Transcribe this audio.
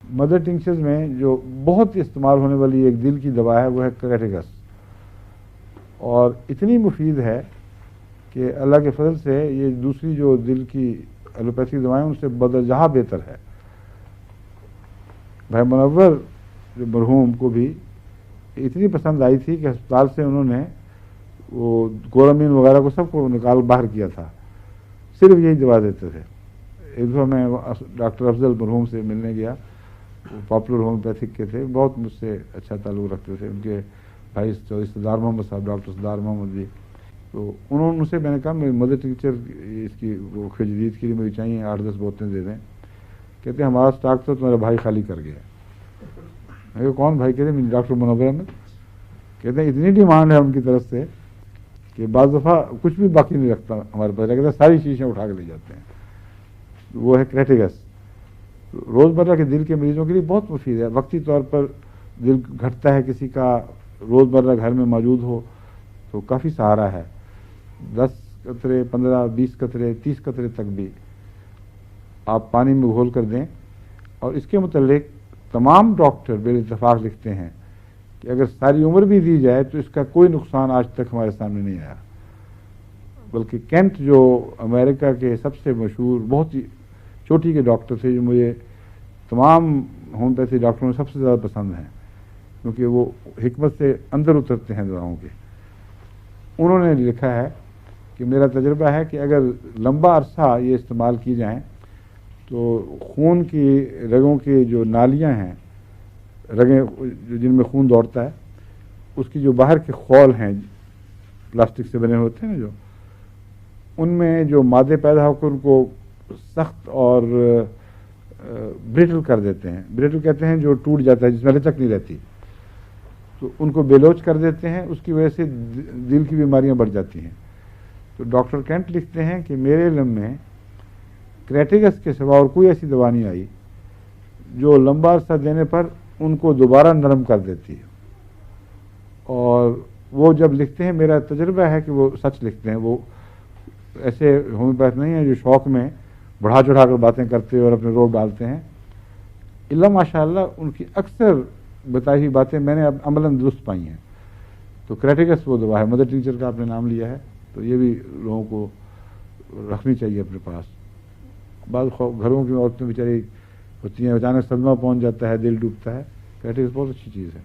Mother ٹنکچرز میں جو بہت استعمال ہونے والی ایک دل کی دوا ہے وہ ہے کریٹیگس، اور اتنی مفید ہے کہ اللہ کے فضل سے یہ دوسری جو دل کی ایلوپیتھی دوائیں ان سے بدجہاں بہتر ہے۔ بھائی منور جو مرحوم کو بھی اتنی پسند آئی تھی کہ ہسپتال سے انہوں نے وہ گورامین وغیرہ کو سب کو نکال باہر کیا تھا، صرف یہی دوا دیتے تھے۔ ایک دفعہ میں ڈاکٹر افضل مرحوم سے ملنے گیا، وہ پاپولر ہومیوپیتھک کے تھے، بہت مجھ سے اچھا تعلق رکھتے تھے، ان کے بھائی سردار محمد صاحب، ڈاکٹر سردار محمد جی، تو انہوں سے میں نے کہا میری مدر ٹیچر اس کی وہ جدید کے لیے مجھے چاہیے 8-10 بوتلیں دے دیں۔ کہتے ہیں ہمارا اسٹاک تو تمہارا بھائی خالی کر گیا۔ میں کہا کون بھائی؟ کہتے ہیں ڈاکٹر منور احمد۔ کہتے ہیں اتنی ڈیمانڈ ہے ان کی طرف سے کہ بعض دفعہ کچھ بھی باقی نہیں رکھتا ہمارے پاس، کہتے ہیں ساری شیشیں اٹھا کے لے جاتے ہیں۔ وہ ہے کریٹیگس، روزمرہ کے دل کے مریضوں کے لیے بہت مفید ہے۔ وقتی طور پر دل گھٹتا ہے کسی کا، روزمرہ گھر میں موجود ہو تو کافی سہارا ہے۔ 10 قطرے، 15، 20 قطرے، 30 قطرے تک بھی آپ پانی میں گھول کر دیں، اور اس کے متعلق تمام ڈاکٹر بالاتفاق لکھتے ہیں کہ اگر ساری عمر بھی دی جائے تو اس کا کوئی نقصان آج تک ہمارے سامنے نہیں آیا۔ بلکہ کینٹ جو امریکہ کے سب سے مشہور بہت ہی چوٹی کے ڈاکٹر تھے، جو مجھے تمام ہومیوپیتھی ڈاکٹروں میں سب سے زیادہ پسند ہیں کیونکہ وہ حکمت سے اندر اترتے ہیں دواؤں کے، انہوں نے لکھا ہے کہ میرا تجربہ ہے کہ اگر لمبا عرصہ یہ استعمال کی جائیں تو خون کی رگوں کی جو نالیاں ہیں، رگیں جن میں خون دوڑتا ہے، اس کی جو باہر کے خول ہیں پلاسٹک سے بنے ہوتے ہیں نا، جو ان میں جو مادے پیدا ہو کر ان کو سخت اور بریٹل کر دیتے ہیں، بریٹل کہتے ہیں جو ٹوٹ جاتا ہے، جس میں لچک نہیں رہتی، تو ان کو بیلوچ کر دیتے ہیں، اس کی وجہ سے دل کی بیماریاں بڑھ جاتی ہیں۔ تو ڈاکٹر کینٹ لکھتے ہیں کہ میرے علم میں کریٹیگس کے سوا اور کوئی ایسی دوا نہیں آئی جو لمبا عرصہ دینے پر ان کو دوبارہ نرم کر دیتی ہے، اور وہ جب لکھتے ہیں، میرا تجربہ ہے کہ وہ سچ لکھتے ہیں، وہ ایسے ہومیوپیتھ نہیں ہیں جو شوق میں بڑھا چڑھا کر باتیں کرتے اور اپنے روپ ڈالتے ہیں۔ اللہ ماشاء اللہ ان کی اکثر بتائی ہوئی باتیں میں نے اب عملاً درست پائی ہیں۔ تو کریٹیگس وہ دوا ہے، مدر ٹیچر کا آپ نے نام لیا ہے تو یہ بھی لوگوں کو رکھنی چاہیے اپنے پاس۔ بعض گھروں کی عورتیں بیچاری ہوتی ہیں، اچانک صدمہ پہنچ جاتا ہے، دل ڈوبتا ہے، کریٹیگس بہت اچھی چیز ہے۔